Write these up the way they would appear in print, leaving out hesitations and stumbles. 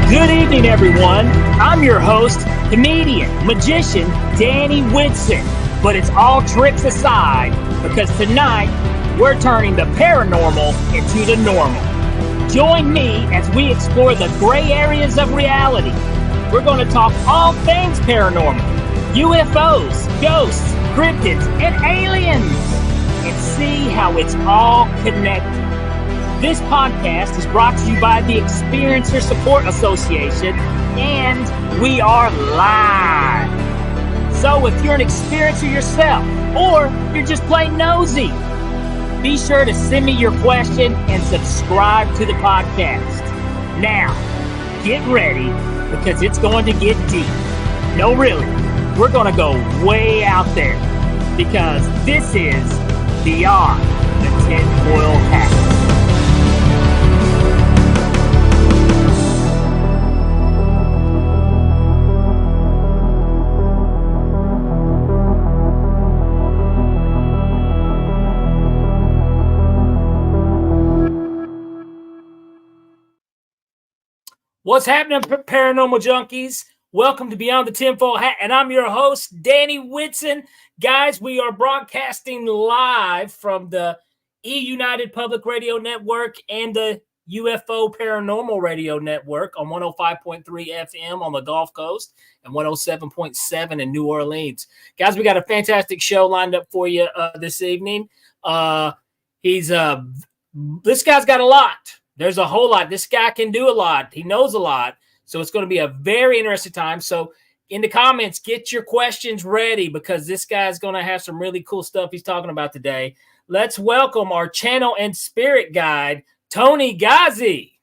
Good evening, everyone. I'm your host, comedian, magician, Danny Whitson. But it's all tricks aside, because tonight we're turning the paranormal into the normal. Join me as we explore the gray areas of reality. We're going to talk all things paranormal, UFOs, ghosts, cryptids, and aliens, and see how it's all connected. This podcast is brought to you by the Experiencer Support Association, and we are live. So if you're an experiencer yourself, or you're just plain nosy, be sure to send me your question and subscribe to the podcast. Now, get ready, because it's going to get deep. No, really, we're going to go way out there, because this is Beyond the Tinfoil Hat. What's happening, paranormal junkies? Welcome to Beyond the Tinfoil Hat, and I'm your host, Danny Whitson. Guys, we are broadcasting live from the E-United Public Radio Network and the UFO Paranormal Radio Network on 105.3 FM on the Gulf Coast and 107.7 in New Orleans. Guys, we got a fantastic show lined up for you this evening. This guy's got a lot. There's a whole lot. This guy can do a lot. He knows a lot. So it's going to be a very interesting time. So in the comments, get your questions ready, because this guy's going to have some really cool stuff he's talking about today. Let's welcome our channel and spirit guide, Toni Ghazi.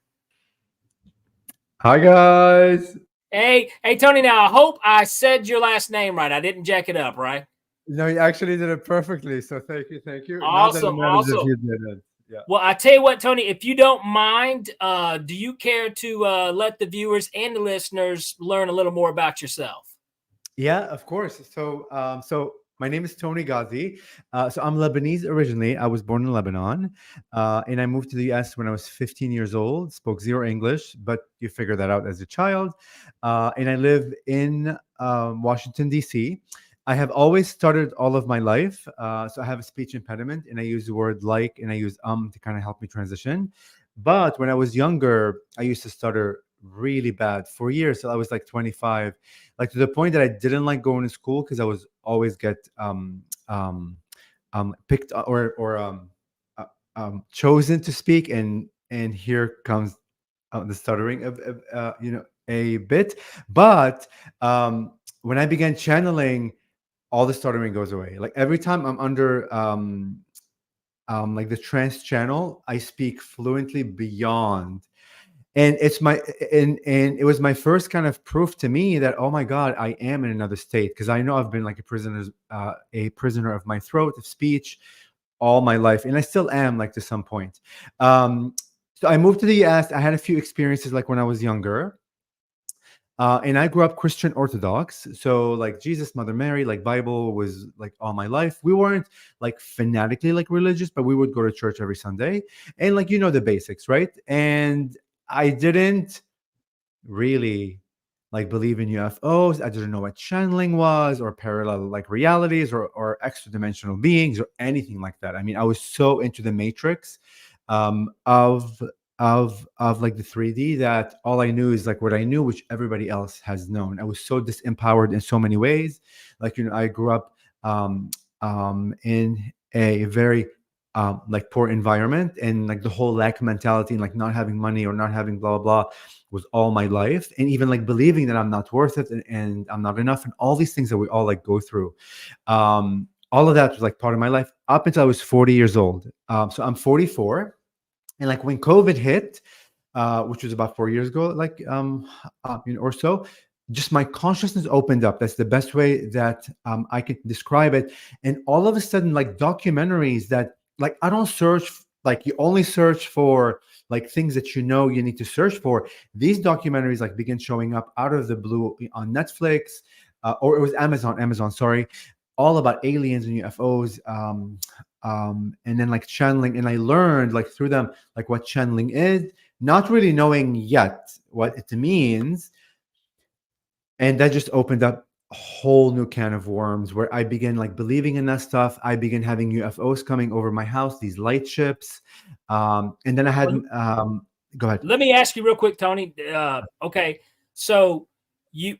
Hi, guys. Hey, Toni, now I hope I said your last name right. I didn't jack it up, right? No, you actually did it perfectly. So thank you. Awesome. You did it. Yeah. Well, I tell you what, Toni, if you don't mind, do you care to let the viewers and the listeners learn a little more about yourself? Yeah, of course. So my name is Toni Ghazi. So I'm Lebanese originally. I was born in Lebanon, and I moved to the US when I was 15 years old. Spoke zero English, but you figure that out as a child. And I live in Washington, D.C. I have always stuttered all of my life. So I have a speech impediment, and I use the word like, and I use to kind of help me transition. But when I was younger, I used to stutter really bad for years. So I was like 25, like to the point that I didn't like going to school, because I was always get picked or chosen to speak. And here comes the stuttering of a bit. But when I began channeling, all the stuttering goes away. Like every time I'm under like the trance channel, I speak fluently beyond. And it's and it was my first kind of proof to me that, oh my God, I am in another state. Because I know I've been like a prisoner of my throat, of speech, all my life. And I still am, like, to some point. So I moved to the US. I had a few experiences like when I was younger. And I grew up Christian Orthodox. So like Jesus, Mother Mary, like Bible was like all my life. We weren't like fanatically like religious, but we would go to church every Sunday. And like, the basics, right? And I didn't really like believe in UFOs. I didn't know what channeling was, or parallel like realities, or extra dimensional beings, or anything like that. I mean, I was so into the matrix of like the 3D, that all I knew is like what I knew, which everybody else has known. I was so disempowered in so many ways. Like, I grew up in a very like poor environment, and like the whole lack mentality, and like not having money or not having blah blah blah was all my life. And even like believing that I'm not worth it, and I'm not enough, and all these things that we all like go through. All of that was like part of my life up until I was 40 years old. So I'm 44. And like when COVID hit, which was about 4 years ago, like or so, just my consciousness opened up. That's the best way that I can describe it. And all of a sudden, like documentaries that, like, I don't search, like you only search for like things that you need to search for. These documentaries like begin showing up out of the blue on Netflix, or it was Amazon, sorry, all about aliens and UFOs. And then like channeling, and I learned like through them like what channeling is. not really knowing yet what it means. And that just opened up a whole new can of worms where I began like believing in that stuff. I began having UFOs coming over my house, these light ships. And then I had, Well, go ahead. let me ask you real quick, Tony. Okay, so you,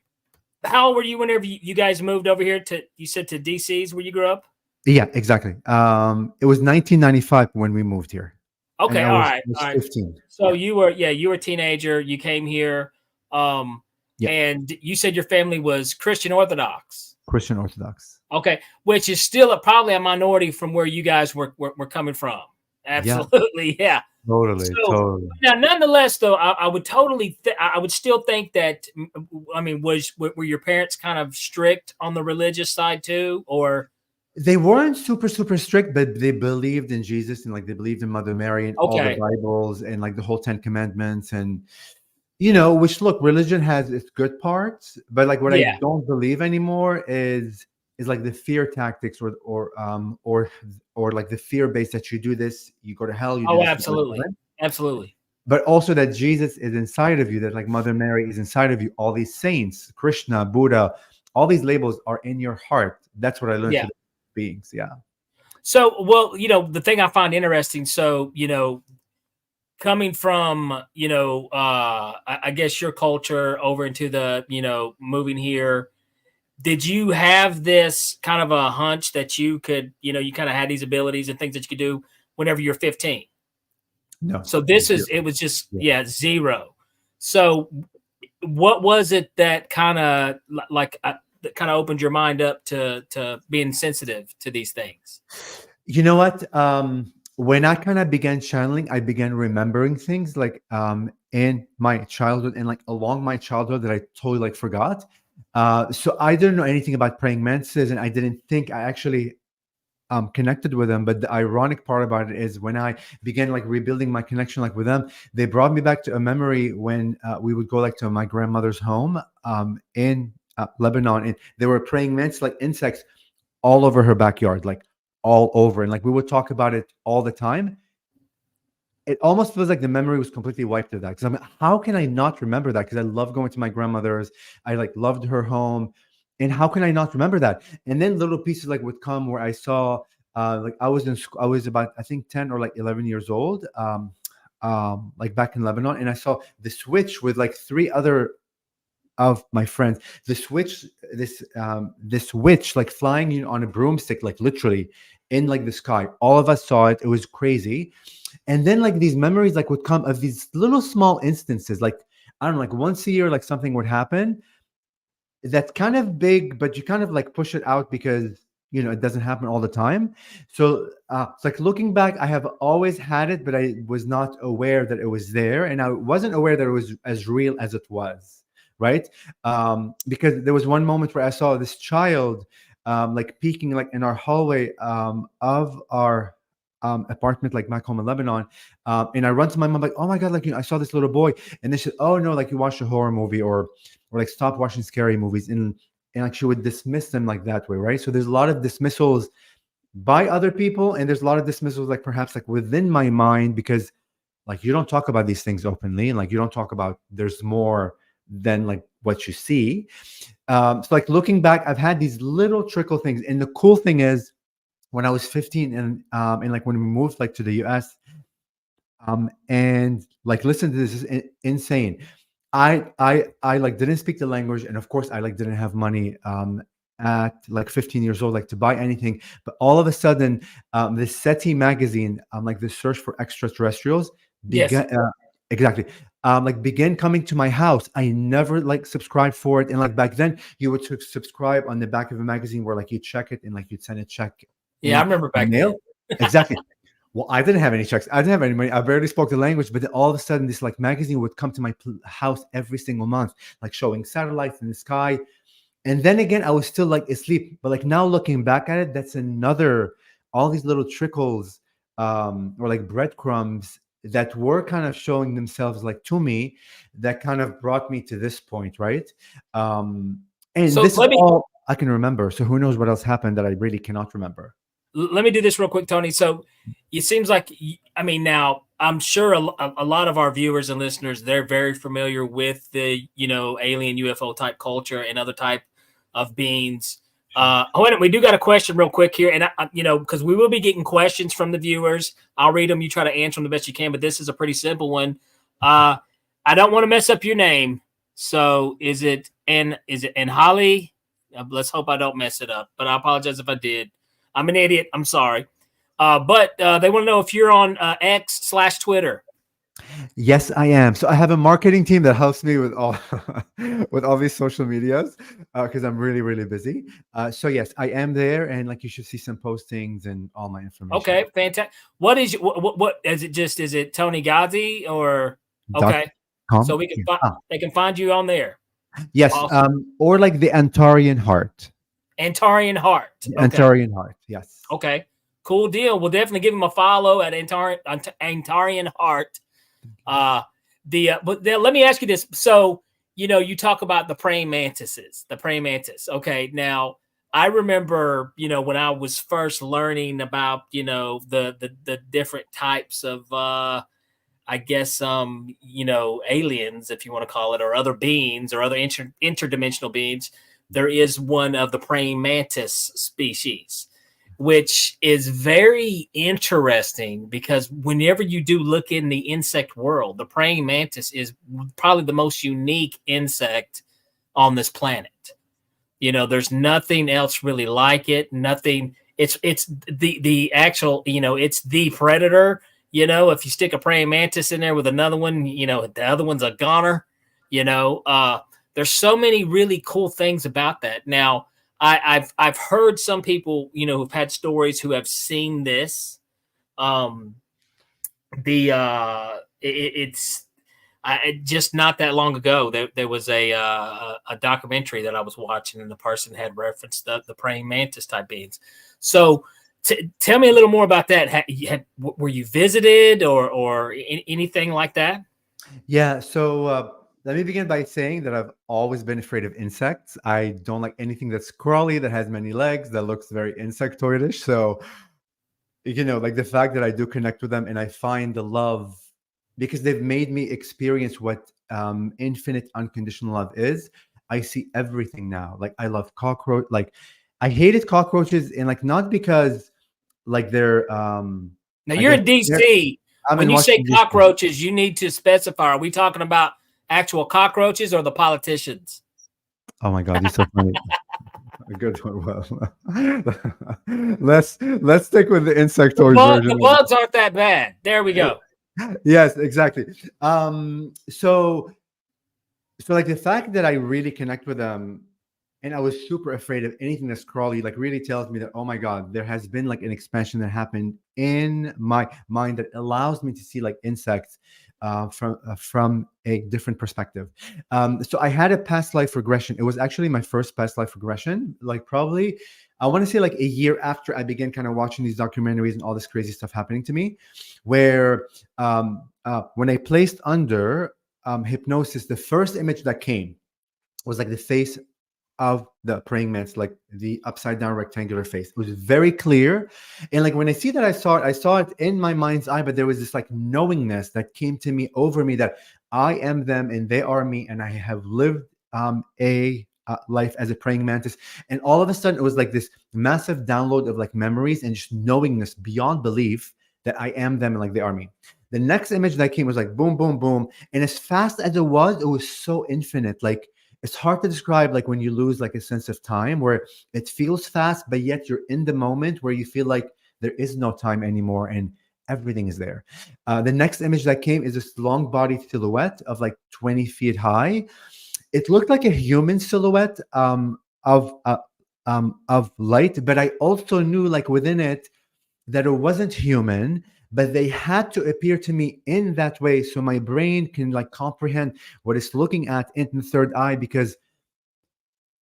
how old were you whenever you guys moved over here to? You said to DC's where you grew up. Yeah, exactly. It was 1995 when we moved here, and Okay, I all was, right, was all right. 15. So Yeah, you were a teenager. You came here, yeah, and you said your family was Christian Orthodox. Christian Orthodox. Okay, which is still probably a minority from where you guys were coming from. Yeah, Absolutely, yeah. totally, So totally. now, nonetheless, though, I would totally, I would still think that. I mean, were your parents kind of strict on the religious side too, or They weren't super strict, but they believed in Jesus and like they believed in Mother Mary and all the okay, Bibles and like the whole Ten Commandments and which look, religion has its good parts, but like what I yeah, don't believe anymore is like the fear tactics or like the fear based that you do this, you go to hell, you do oh, this, you go to absolutely, heaven. absolutely, But also that Jesus is inside of you, that like Mother Mary is inside of you, all these saints, Krishna, Buddha, all these labels are in your heart. That's what I learned yeah. through the beings. Yeah. So, well, the thing I find interesting. So, coming from I guess your culture over into the moving here, did you have this kind of a hunch that you could you kind of had these abilities and things that you could do whenever you're 15? No. So Zero. it was just Yeah. zero. So what was it that kind of like that kind of opened your mind up to being sensitive to these things? You know what? When I kind of began channeling, I began remembering things like in my childhood and like along my childhood that I totally like forgot. So I didn't know anything about praying mantises, and I didn't think I actually connected with them. But the ironic part about it is when I began like rebuilding my connection like with them, they brought me back to a memory when we would go like to my grandmother's home in Lebanon, and they were praying mantis like insects all over her backyard, like all over. And like we would talk about it all the time. It almost feels like the memory was completely wiped of that. Because I'm like, how can I not remember that? Because I love going to my grandmother's. I like loved her home. And how can I not remember that? And then little pieces like would come where I saw like I was in school, I was about I think 10 or like 11 years old. Like back in Lebanon, and I saw the switch with like three other of my friends. This witch like flying on a broomstick, like literally in like the sky. All of us saw it. It was crazy. And then like these memories like would come of these little small instances, like I don't know, like once a year, like something would happen that's kind of big, but you kind of like push it out because it doesn't happen all the time. So it's like looking back, I have always had it, but I was not aware that it was there, and I wasn't aware that it was as real as it was, right? Because there was one moment where I saw this child like peeking like in our hallway of our apartment, like back home in Lebanon. And I run to my mom, like, oh my God, like, I saw this little boy. And they said, oh no, like you watched a horror movie or like stop watching scary movies. And like she would dismiss them like that way, right? So there's a lot of dismissals by other people, and there's a lot of dismissals like perhaps like within my mind, because like you don't talk about these things openly, and like you don't talk about there's more than like what you see. So like looking back, I've had these little trickle things. And the cool thing is when I was 15 and like when we moved like to the US, and like listen to this, is insane. I like didn't speak the language, and of course I like didn't have money at like 15 years old like to buy anything. But all of a sudden, this SETI magazine, like the search for extraterrestrials, Yes. began exactly like began coming to my house. I never like subscribed for it, and like back then you would subscribe on the back of a magazine where like you check it and like you'd send a check Yeah, I in remember the back then. mail. Exactly. Well, I didn't have any checks. I didn't have any money. I barely spoke the language, but then all of a sudden, this like magazine would come to my house every single month, like showing satellites in the sky. And then again, I was still like asleep. But like now looking back at it, that's another all these little trickles or like breadcrumbs that were kind of showing themselves like to me that kind of brought me to this point, right? And So this is all I can remember. So who knows what else happened that I really cannot remember. let me do this real quick, Tony. So it seems like, I mean, now I'm sure a lot of our viewers and listeners, they're very familiar with the, alien UFO type culture and other type of beings. Wait, we do got a question real quick here. And, because we will be getting questions from the viewers. I'll read them. You try to answer them the best you can. But this is a pretty simple one. I don't want to mess up your name. So is it Holly? Let's hope I don't mess it up. But I apologize if I did. I'm an idiot. I'm sorry. But they want to know if you're on X/Twitter. Yes, I am. So I have a marketing team that helps me with all with all these social medias because I'm really, really busy. So yes, I am there, and like you should see some postings and all my information. Okay, fantastic. What is what is it? Is it Toni Ghazi or okay? So we can they can find you on there. Yes, awesome. Or like the Antarean-Heart. Antarean-Heart. Okay. Antarean-Heart. Yes. Okay. Cool deal. We'll definitely give him a follow at Antarean-Heart. But let me ask you this. So, you talk about the praying mantises, the praying mantis. Okay. Now, I remember, when I was first learning about, the different types of, I guess, aliens, if you want to call it, or other beings or other interdimensional beings, there is one of the praying mantis species, which is very interesting because whenever you do look in the insect world, the praying mantis is probably the most unique insect on this planet. There's nothing else really like it. Nothing. It's the actual, it's the predator. If you stick a praying mantis in there with another one, the other one's a goner. There's so many really cool things about that. Now, I've heard some people, who've had stories who have seen this. It's just not that long ago. There was a documentary that I was watching, and the person had referenced the praying mantis type beings. So, tell me a little more about that. Were you visited or anything like that? Yeah. So let me begin by saying that I've always been afraid of insects. I don't like anything that's crawly, that has many legs, that looks very insectoidish. So, like the fact that I do connect with them and I find the love because they've made me experience what infinite unconditional love is. I see everything now. Like I love cockroach. Like I hated cockroaches, and like not because like they're now you're in DC. When you say cockroaches, you need to specify. Are we talking about actual cockroaches or the politicians? Oh my God, you're so funny. A good one. Well, let's stick with the insectoid version. The bugs aren't that bad. There we go. Yes, exactly. So like the fact that I really connect with them, and I was super afraid of anything that's crawly, like really tells me that, oh my God, there has been like an expansion that happened in my mind that allows me to see like insects from a different perspective. So I had a past life regression. It was actually my first past life regression, like probably, I want to say like a year after I began kind of watching these documentaries and all this crazy stuff happening to me, where when I placed under hypnosis, the first image that came was like the face of the praying mantis, like the upside down rectangular face. It was very clear. And like when I see that, I saw it in my mind's eye, but there was this like knowingness that came to me over me that I am them and they are me. And I have lived a life as a praying mantis. And all of a sudden it was like this massive download of like memories and just knowingness beyond belief that I am them and like they are me. The next image that came was like boom, boom, boom. And as fast as it was so infinite. Like it's hard to describe, like when you lose like a sense of time where it feels fast, but yet you're in the moment where you feel like there is no time anymore and everything is there. The next image that came is this long bodied silhouette of like 20 feet high. It looked like a human silhouette of light, but I also knew like within it that it wasn't human, but they had to appear to me in that way so my brain can like comprehend what it's looking at in the third eye, because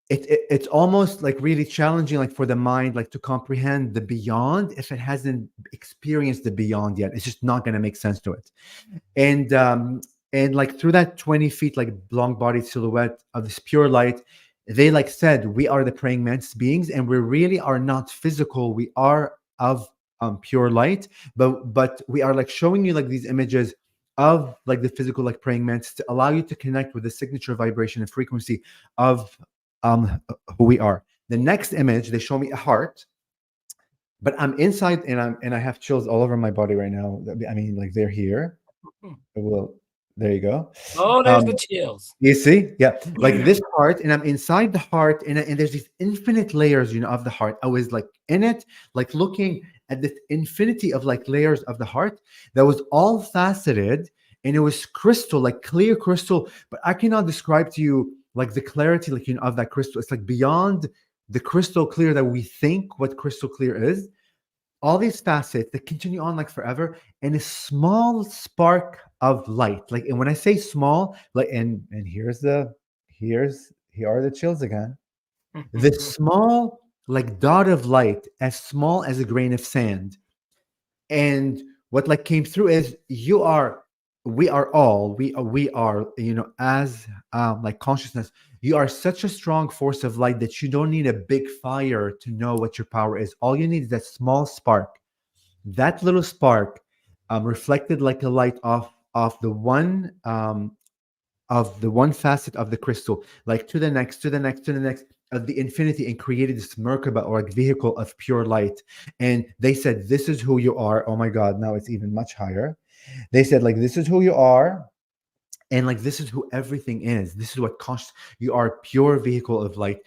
it's almost like really challenging like for the mind like to comprehend the beyond if it hasn't experienced the beyond yet. It's just not going to make sense to it. And like through that 20 feet like long bodied silhouette of this pure light, they like said, we are the praying mantis beings and we really are not physical. We are of pure light, but we are like showing you like these images of like the physical like praying mantis to allow you to connect with the signature vibration and frequency of who we are. The next image, they show me a heart, but I'm inside and I have chills all over my body right now. I mean, like they're here. Well, there you go. Oh, there's the chills. You see, yeah, like this heart, and I'm inside the heart, and there's these infinite layers, of the heart. I was like in it, like looking at the infinity of like layers of the heart that was all faceted, and it was crystal, like clear crystal. But I cannot describe to you like the clarity, like of that crystal. It's like beyond the crystal clear that we think what crystal clear is. All these facets that continue on like forever, and a small spark of light, like, and when I say small, like, and here are the chills again. This small like dot of light, as small as a grain of sand. And what like came through is we are as like consciousness, you are such a strong force of light that you don't need a big fire to know what your power is. All you need is that small spark. That little spark reflected like a light off the one facet of the crystal, like to the next, to the next, to the next, of the infinity, and created this Merkaba, or like vehicle of pure light. And they said, this is who you are. Oh my God, now it's even much higher. They said, like, this is who you are. And like, this is who everything is. This is what conscious, you are a pure vehicle of light.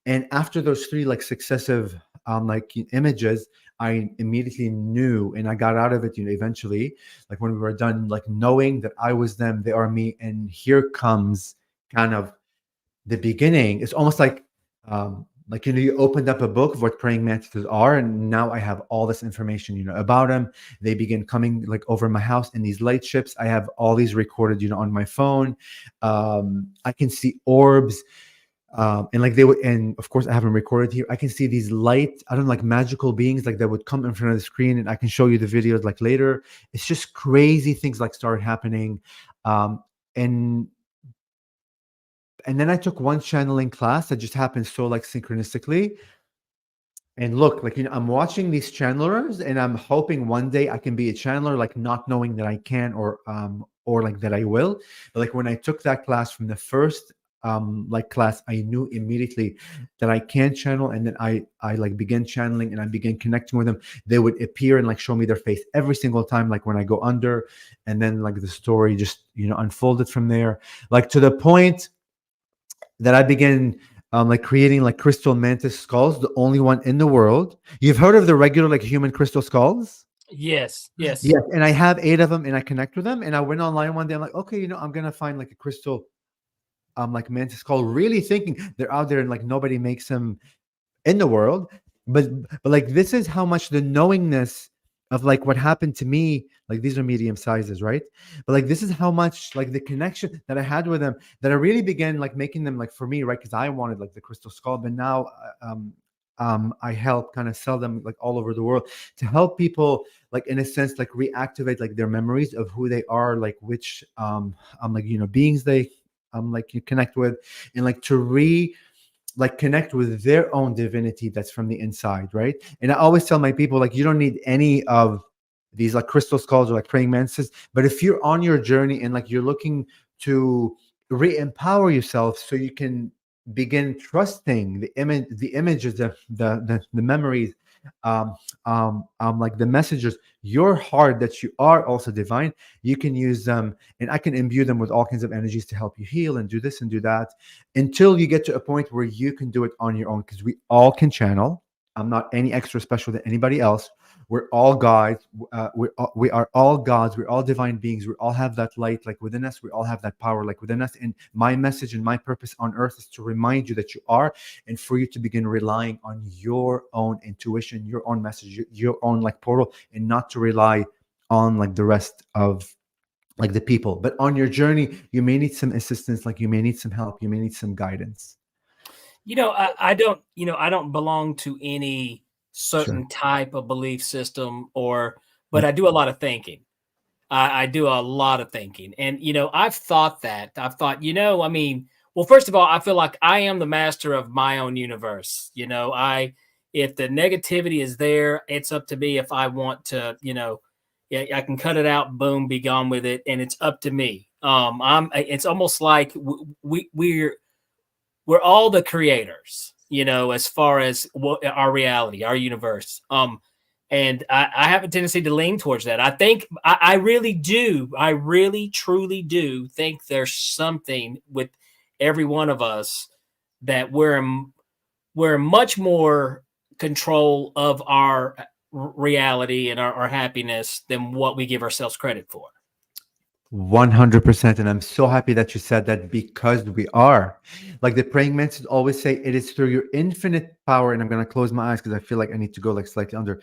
And after those three like successive like images, I immediately knew, and I got out of it, eventually, like when we were done, like knowing that I was them, they are me. And here comes kind of the beginning. It's almost like you opened up a book of what praying mantises are, and now I have all this information, about them. They begin coming like over my house in these light ships. I have all these recorded, on my phone. I can see orbs. And like they would, and of course I have them recorded here. I can see these light, I don't know, like magical beings like that would come in front of the screen, and I can show you the videos like later. It's just crazy things like started happening. And then I took one channeling class that just happened so like synchronistically. And look, like, I'm watching these channelers, and I'm hoping one day I can be a channeler, like not knowing that I can, or like that I will. But like when I took that class, from the first like class, I knew immediately that I can channel. And then I like began channeling, and I began connecting with them. They would appear and like show me their face every single time, like when I go under. And then like the story just unfolded from there, like to the point that I began like creating like crystal mantis skulls, the only one in the world. You've heard of the regular like human crystal skulls? Yes. Yes. And I have 8 of them, and I connect with them. And I went online one day. I'm like, okay, I'm gonna find like a crystal like mantis skull, really thinking they're out there and like nobody makes them in the world. But like, this is how much the knowingness of like what happened to me, like these are medium sizes, right? But like, this is how much like the connection that I had with them, that I really began like making them like for me, right? Because I wanted like the crystal skull. But now I help kind of sell them like all over the world, to help people like in a sense like reactivate like their memories of who they are, like which like beings they like you connect with, and like to like connect with their own divinity that's from the inside, right? And I always tell my people, like, you don't need any of these like crystal skulls or like praying mantises, but if you're on your journey and like you're looking to re-empower yourself so you can begin trusting the images, the memories, like the messages, your heart, that you are also divine, you can use them, and I can imbue them with all kinds of energies to help you heal and do this and do that, until you get to a point where you can do it on your own, because we all can channel. I'm not any extra special than anybody else. We're all gods. We are all gods. We're all divine beings. We all have that light like within us. We all have that power like within us. And my message and my purpose on earth is to remind you that you are, and for you to begin relying on your own intuition, your own message, your own like portal, and not to rely on like the rest of like the people. But on your journey, you may need some assistance, like you may need some help, you may need some guidance. I don't belong to any certain type of belief system, but I do a lot of thinking. I do a lot of thinking. And, I've thought, well, first of all, I feel like I am the master of my own universe. if the negativity is there, it's up to me if I want to, yeah, I can cut it out, boom, be gone with it, and it's up to me. It's almost like we're all the creators, as far as our reality, our universe. And I have a tendency to lean towards that. I think I really do. I really, truly do think there's something with every one of us that we're much more control of our reality and our happiness than what we give ourselves credit for. 100%. And I'm so happy that you said that, because we are. Like the praying mantis always say, it is through your infinite power. And I'm going to close my eyes because I feel like I need to go like slightly under.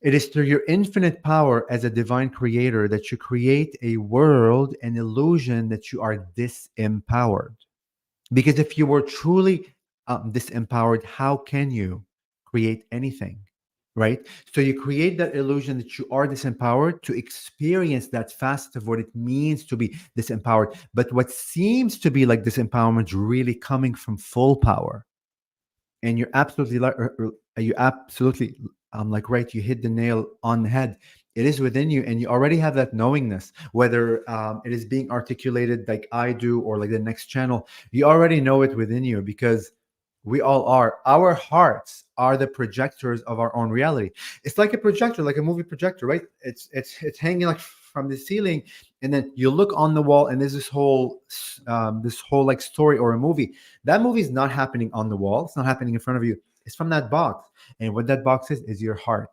It is through your infinite power as a divine creator that you create a world, an illusion that you are disempowered. Because if you were truly disempowered, how can you create anything? Right? So you create that illusion that you are disempowered to experience that facet of what it means to be disempowered. But what seems to be like disempowerment really coming from full power. And you're absolutely like right, you hit the nail on the head. It is within you, and you already have that knowingness, whether it is being articulated like I do or like the next channel. You already know it within you, because we all are. Our hearts are the projectors of our own reality. It's like a projector, like a movie projector, right? It's hanging like from the ceiling, and then you look on the wall, and there's this whole like story or a movie. That movie is not happening on the wall. It's not happening in front of you. It's from that box, and what that box is your heart.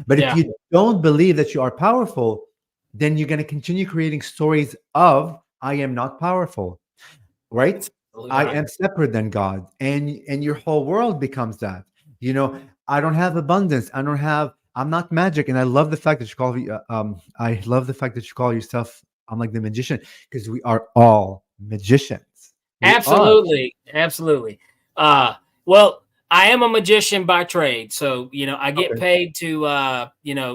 But if Yeah, you don't believe that you are powerful, then you're going to continue creating stories of I am not powerful, right? that's absolutely I right. am separate than God, and your whole world becomes that. I don't have abundance. I'm not magic, and I love the fact that you call me. I love the fact that you call yourself. I'm like the magician, because we are all magicians. We are. Absolutely, absolutely. Uh, well, I am a magician by trade, so I get Okay. paid to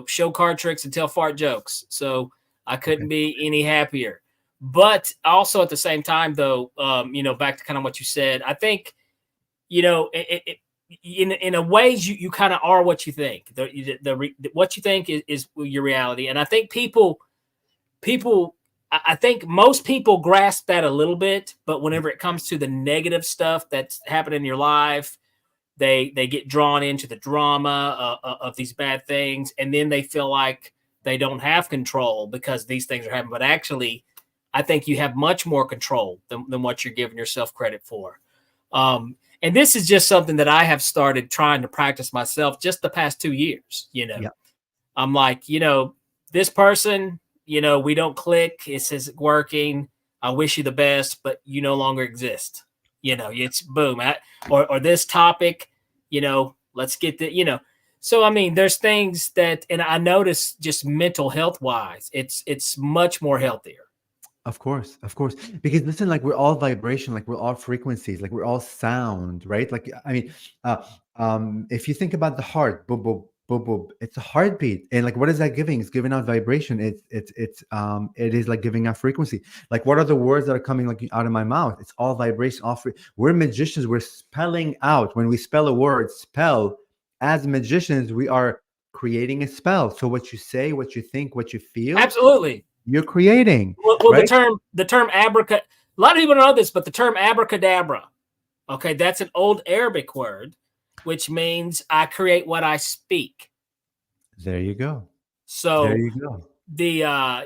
show card tricks and tell fart jokes. So I couldn't Okay. be any happier. But also at the same time, though, back to kind of what you said, I think in a ways you kind of are what you think. What you think is your reality, and I think people I think most people grasp that a little bit, but whenever it comes to the negative stuff that's happening in your life, they get drawn into the drama of these bad things, and then they feel like they don't have control because these things are happening. But actually, I think you have much more control than what you're giving yourself credit for. And this is just something that I have started trying to practice myself just the past 2 years. Yeah. I'm like, this person, we don't click. It says working. I wish you the best, but you no longer exist. It's boom. Or this topic, let's get the. So, I mean, there's things that, and I notice just mental health wise, it's much more healthier. Of course, of course. Because listen, like we're all vibration, like we're all frequencies, like we're all sound, right? Like I mean, uh, if you think about the heart, boom, boom, boom, boom, it's a heartbeat, and like what is that giving? It's giving out vibration. It is like giving out frequency. Like what are the words that are coming like out of my mouth? It's all vibration. We're magicians. We're spelling out. When we spell a word, spell. As magicians, we are creating a spell. So what you say, what you think, what you feel, Absolutely. you're creating, Well, the right? term abraca. A lot of people don't know this, but the term abracadabra. Okay, that's an old Arabic word, which means I create what I speak. There you go. There So you go. the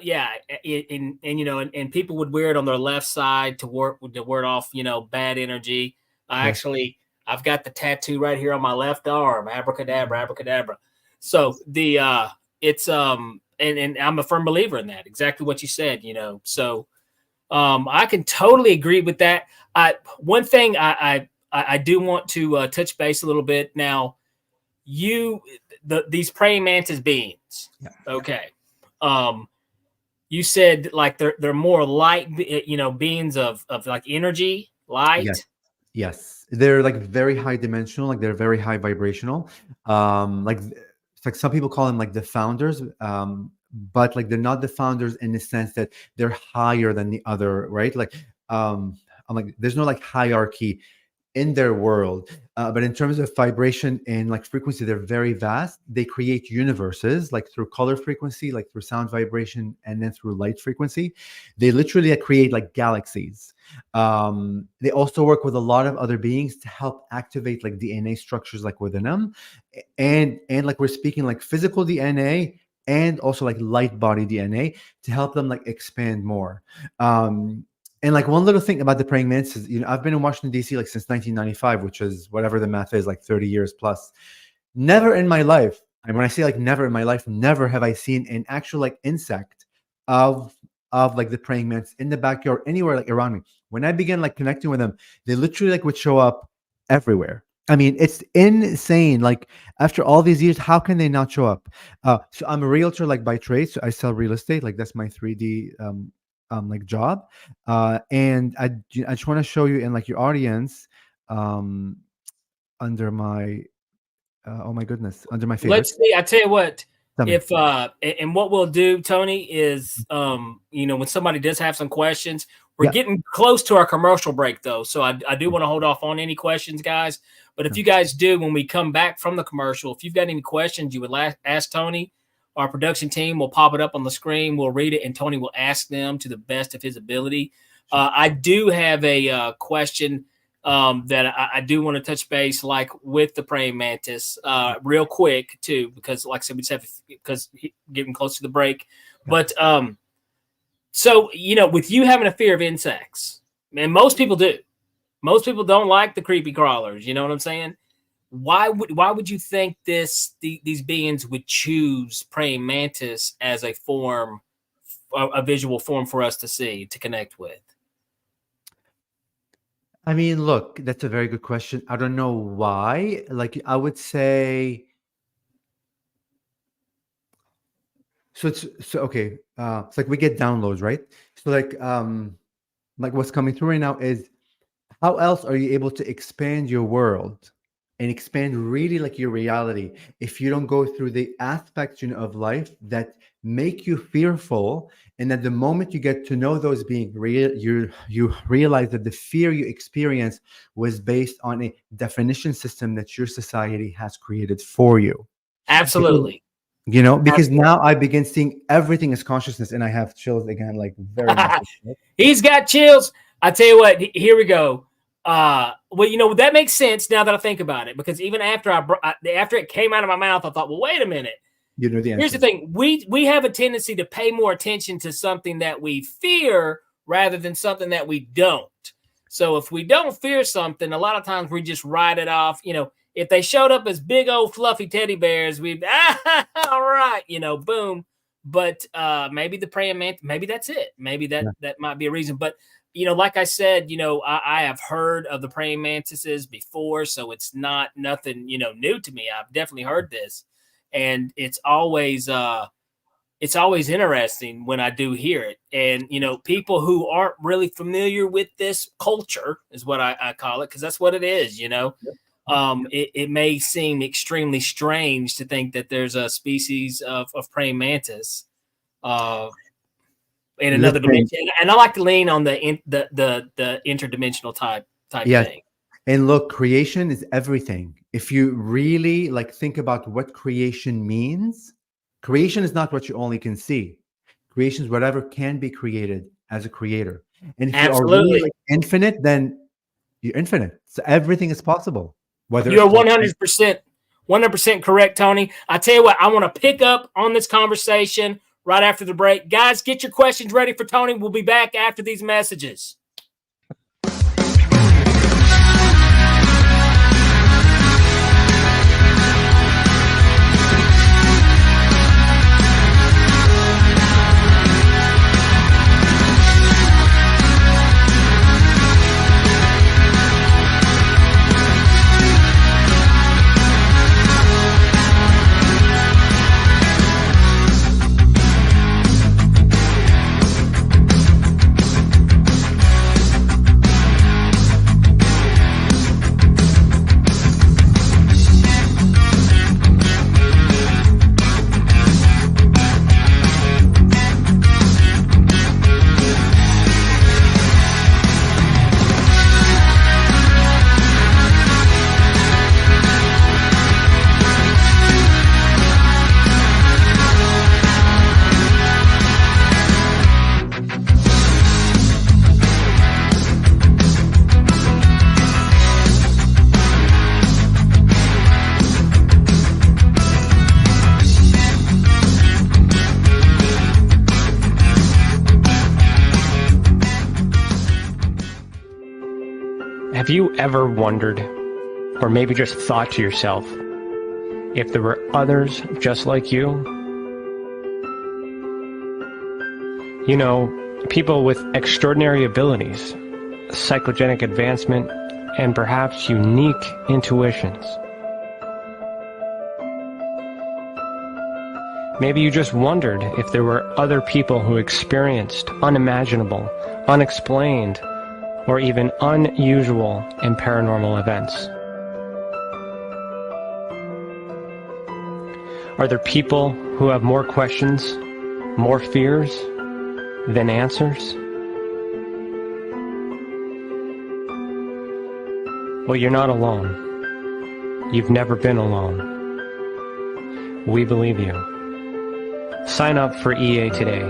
yeah, and people would wear it on their left side to work with the word off bad energy. Yes. I've got the tattoo right here on my left arm, abracadabra, abracadabra. So the it's and I'm a firm believer in that. Exactly what you said. So I can totally agree with that. One thing I do want to touch base a little bit now. These praying mantis beings. Yeah. Okay. Um, you said like they're more light, beings of like energy, Yes. light. Yes. They're like very high dimensional, like they're very high vibrational. Like it's like some people call them like the founders, but like they're not the founders in the sense that they're higher than the other, right? Like I'm like there's no like hierarchy. in their world. But in terms of vibration and like frequency, they're very vast. They create universes like through color frequency, like through sound vibration, and then through light frequency. They literally create like galaxies. They also work with a lot of other beings to help activate like DNA structures like within them, and like we're speaking like physical DNA and also like light body DNA to help them like expand more. And like one little thing about the praying mantis, I've been in Washington, D.C. like since 1995, which is whatever the math is, like 30 years plus. Never in my life, and when I say like never in my life, never have I seen an actual like insect of like the praying mantis in the backyard, anywhere like around me. When I began like connecting with them, they literally like would show up everywhere. I mean, it's insane. Like after all these years, how can they not show up? So I'm a realtor like by trade. So I sell real estate. Like that's my 3D like job. And I just want to show you in like your audience under my oh my goodness, under my favorite. Let's see. I tell you what. If and what we'll do, Tony, is when somebody does have some questions, we're getting close to our commercial break though, so I do want to hold off on any questions, guys. But if you guys do, when we come back from the commercial, if you've got any questions you would ask Tony, our production team will pop it up on the screen. We'll read it, and Tony will ask them to the best of his ability. I do have a question that I do want to touch base, like with the praying mantis, real quick too, because like I said, we just have because getting close to the break. But so with you having a fear of insects, and most people do. Most people don't like the creepy crawlers. You know what I'm saying? Why would you think these beings would choose praying mantis as a form, a visual form for us to see, to connect with? I mean, look, that's a very good question. I don't know why. Like, I would say, so okay. It's like we get downloads, right? So like what's coming through right now is, how else are you able to expand your world and expand really like your reality if you don't go through the aspects of life that make you fearful? And at the moment you get to know those beings, you realize that the fear you experience was based on a definition system that your society has created for you. Absolutely. Because Absolutely. Now I begin seeing everything as consciousness, and I have chills again, like very much. He's got chills. I tell you what, here we go. Well, that makes sense now that I think about it, because even after after it came out of my mouth, I thought, well, wait a minute. The answer. Here's the thing. We have a tendency to pay more attention to something that we fear rather than something that we don't. So if we don't fear something, a lot of times we just write it off. If they showed up as big old fluffy teddy bears, we'd all right, boom. But maybe the praying mantis, maybe that's it. Maybe that might be a reason. But like I said, I have heard of the praying mantises before, so it's nothing, new to me. I've definitely heard this, and it's always interesting when I do hear it. And, people who aren't really familiar with this culture is what I call it, because that's what it is, it may seem extremely strange to think that there's a species of praying mantis in another dimension, and I like to lean on the interdimensional type thing. And look, creation is everything. If you really think about what creation means, creation is not what you only can see. Creation is whatever can be created as a creator. And if you are really infinite, then you're infinite. So everything is possible. You're 100% correct, Tony. I tell you what, I want to pick up on this conversation right after the break. Guys, get your questions ready for Tony. We'll be back after these messages. Have you ever wondered, or maybe just thought to yourself, if there were others just like you? You know, people with extraordinary abilities, psychogenic advancement, and perhaps unique intuitions. Maybe you just wondered if there were other people who experienced unimaginable, unexplained, or even unusual and paranormal events. Are there people who have more questions, more fears than answers? Well, you're not alone. You've never been alone. We believe you. Sign up for EA today.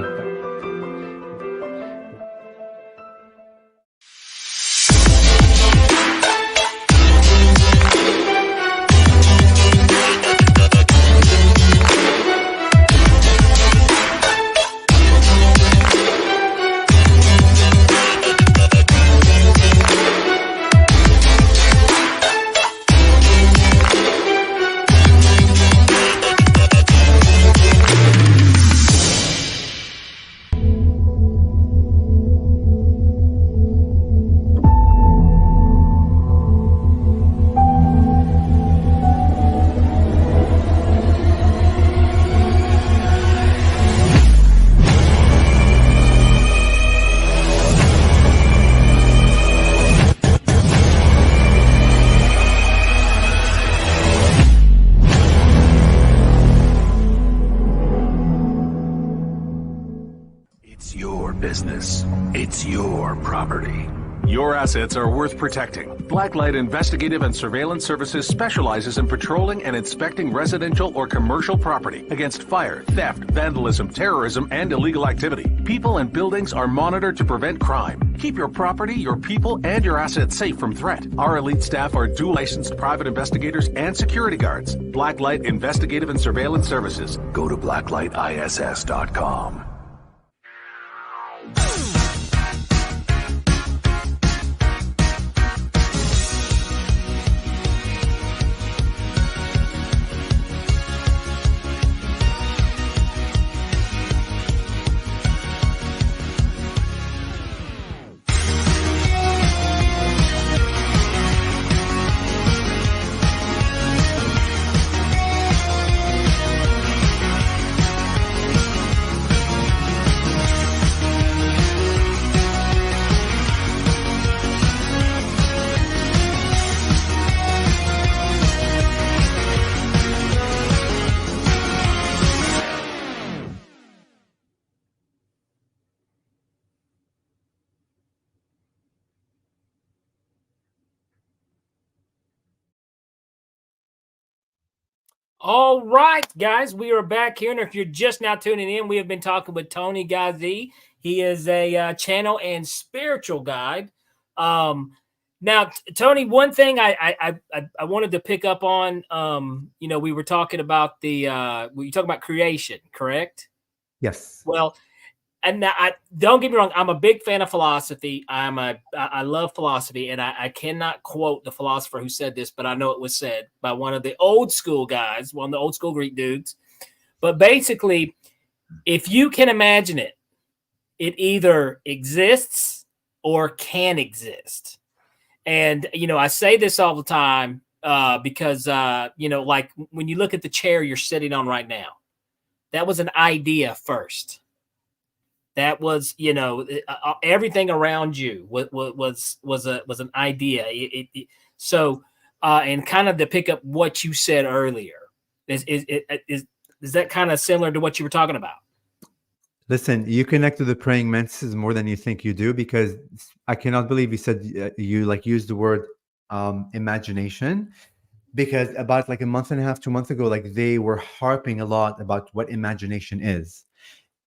It's your property. Your assets are worth protecting. Blacklight Investigative and Surveillance Services specializes in patrolling and inspecting residential or commercial property against fire, theft, vandalism, terrorism, and illegal activity. People and buildings are monitored to prevent crime. Keep your property, your people, and your assets safe from threat. Our elite staff are dual licensed private investigators and security guards. Blacklight Investigative and Surveillance Services. Go to blacklightiss.com. All right, guys, we are back here. And if you're just now tuning in, we have been talking with Toni Ghazi. He is a channel and spiritual guide. Now, Toni, one thing I wanted to pick up on, you know, we were talking about we talking about creation, correct? Yes. Well, and I don't get me wrong, I'm a big fan of philosophy. I love philosophy, and I cannot quote the philosopher who said this, but I know it was said by one of the old school guys, one of the old school Greek dudes. But basically, if you can imagine it, it either exists or can exist. And you know, I say this all the time because you know, like when you look at the chair you're sitting on right now, that was an idea first. That was, you know, everything around you was an idea. So, and kind of to pick up what you said earlier, is that kind of similar to what you were talking about? Listen, you connect to the praying mantises more than you think you do, because I cannot believe you said you like used the word imagination, because about like a month and a half, 2 months ago, like they were harping a lot about what imagination is.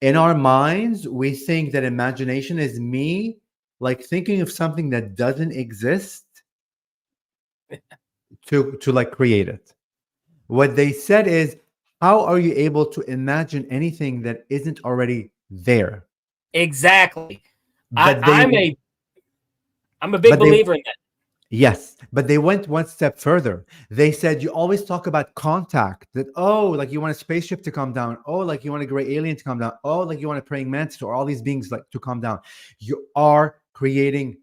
In our minds, we think that imagination is me like thinking of something that doesn't exist to like create it. What they said is, how are you able to imagine anything that isn't already there? Exactly. But I'm a big believer in that. Yes, but they went one step further. They said you always talk about contact. That, oh, like you want a spaceship to come down. Oh, like you want a gray alien to come down. Oh, like you want a praying mantis or all these beings like to come down. You are creating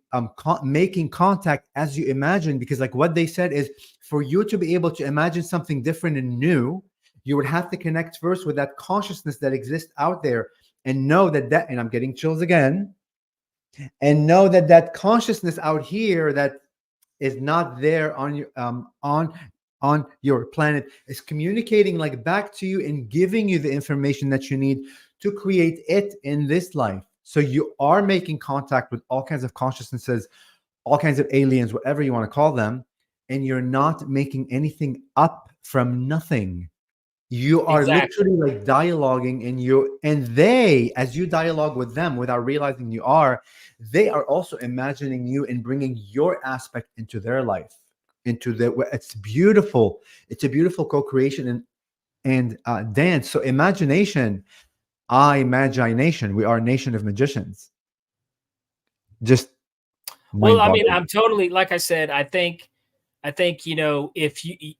making contact as you imagine, because like what they said is, for you to be able to imagine something different and new, you would have to connect first with that consciousness that exists out there, and know that and I'm getting chills again, and know that consciousness out here that is not there on your on your planet is communicating like back to you and giving you the information that you need to create it in this life. So you are making contact with all kinds of consciousnesses, all kinds of aliens, whatever you want to call them, and you're not making anything up from nothing. You are literally like dialoguing, and they, as you dialogue with them without realizing you are, they are also imagining you and bringing your aspect into their life, it's beautiful. It's a beautiful co-creation and dance. So imagination, imagination, we are a nation of magicians. Just well, I mean, I'm totally, like I said, I think, you know, if you,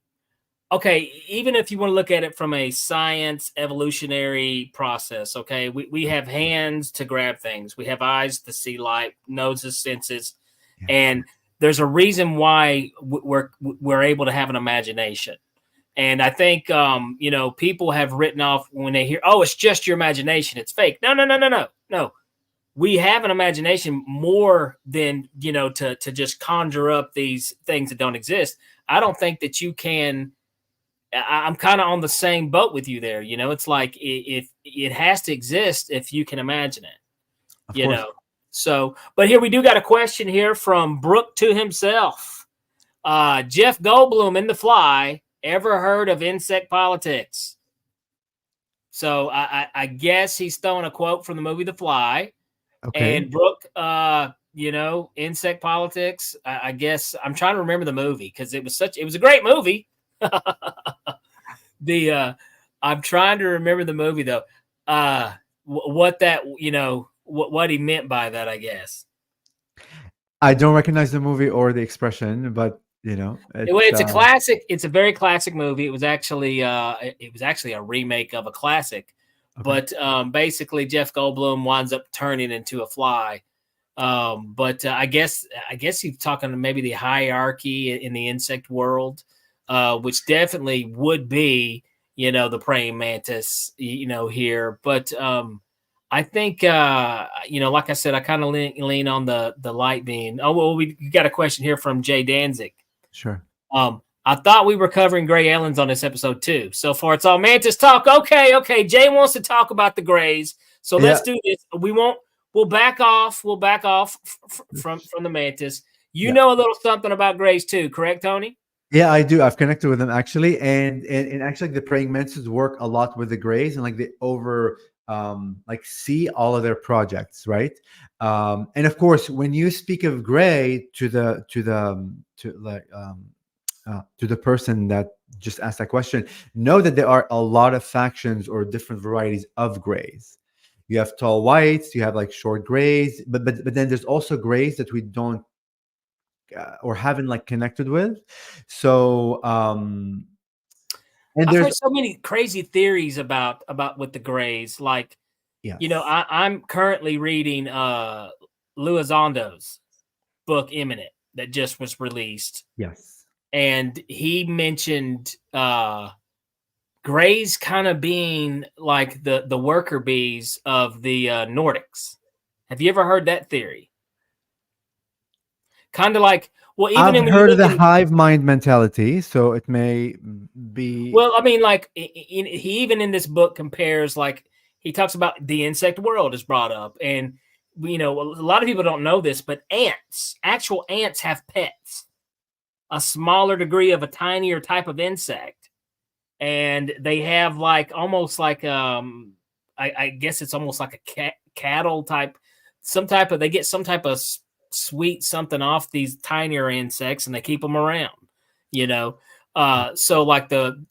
okay, even if you want to look at it from a science evolutionary process, okay, we have hands to grab things, we have eyes to see light, noses, senses, and there's a reason why we're able to have an imagination. And I think, you know, people have written off when they hear, oh, it's just your imagination, it's fake. No. We have an imagination more than, you know, to just conjure up these things that don't exist. I don't think that you can. I'm kind of on the same boat with you there. You know, it's like if it has to exist if you can imagine it, you know. So, but here we do got a question here from Brooke to himself. Jeff Goldblum in The Fly, ever heard of insect politics? So I guess he's throwing a quote from the movie The Fly. Okay. And Brooke, you know, insect politics. I guess I'm trying to remember the movie because it was a great movie. I'm trying to remember the movie though. What that, you know, what he meant by that, I guess. I don't recognize the movie or the expression, but you know, it's a classic. It's a very classic movie. It was actually a remake of a classic. Okay. But basically, Jeff Goldblum winds up turning into a fly. But I guess he's talking to maybe the hierarchy in the insect world, which definitely would be, you know, the praying mantis, you know, here. But I think, you know, like I said, I kind of lean on the light being. Oh, well, we got a question here from Jay Danzig. Sure. I thought we were covering gray aliens on this episode too. So far, it's all mantis talk. Okay. Jay wants to talk about the grays, so let's do this. We'll back off. We'll back off from the mantis. You know a little something about grays too, correct, Tony? Yeah, I do. I've connected with them actually, and actually, the praying mantis work a lot with the grays, and like they like see all of their projects, right? And of course, when you speak of gray to the person that just asked that question, know that there are a lot of factions or different varieties of grays. You have tall whites, you have like short grays, but then there's also grays that we don't or haven't like connected with. So and I've heard so many crazy theories about with the grays. Like, you know, I'm currently reading Luizondo's book Imminent that just was released. Yes. And he mentioned grays kind of being like the worker bees of the Nordics. Have you ever heard that theory? Kind of like, well, even I've heard of the hive mind mentality, so it may be. Well, I mean, like he even in this book compares, like he talks about the insect world is brought up, and you know, a lot of people don't know this, but actual ants have pets. A smaller degree of a tinier type of insect, and they have like almost like I guess it's almost like a cattle type, they get some type of sweet something off these tinier insects, and they keep them around, you know. So like the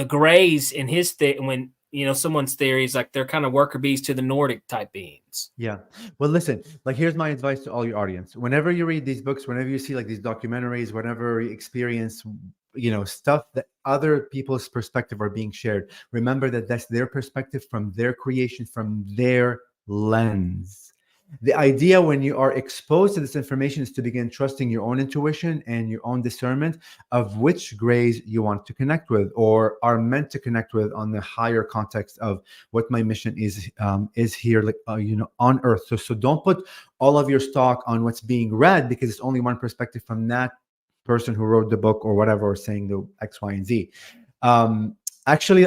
grays in his when someone's theory is like they're kind of worker bees to the Nordic type beings. Yeah. Well, listen, like here's my advice to all your audience. Whenever you read these books, whenever you see like these documentaries, whenever you experience, stuff that other people's perspective are being shared, remember that that's their perspective from their creation, from their lens. The idea when you are exposed to this information is to begin trusting your own intuition and your own discernment of which grays you want to connect with or are meant to connect with on the higher context of what my mission is here, like on Earth. So don't put all of your stock on what's being read because it's only one perspective from that person who wrote the book or whatever, or saying the X, Y, and Z. Actually,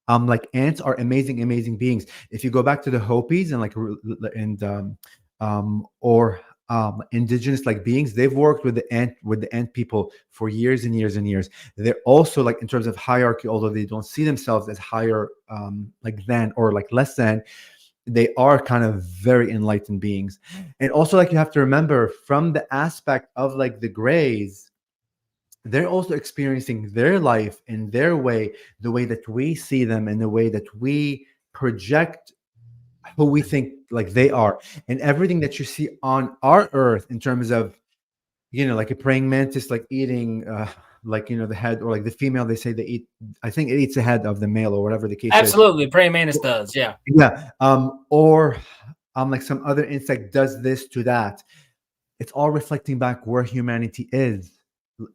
like ants are amazing beings. If you go back to the Hopis and indigenous like beings, they've worked with the ant people for years and years and years. They're also like in terms of hierarchy, although they don't see themselves as higher like than or like less than, they are kind of very enlightened beings. And also like you have to remember from the aspect of like the grays, they're also experiencing their life in their way, the way that we see them and the way that we project who we think like they are. And everything that you see on our Earth in terms of, like a praying mantis, like eating, the head, or like the female, they say they eat, I think it eats the head of the male or whatever the case Absolutely. Praying mantis does. Yeah. Yeah. Or like some other insect does this to that. It's all reflecting back where humanity is.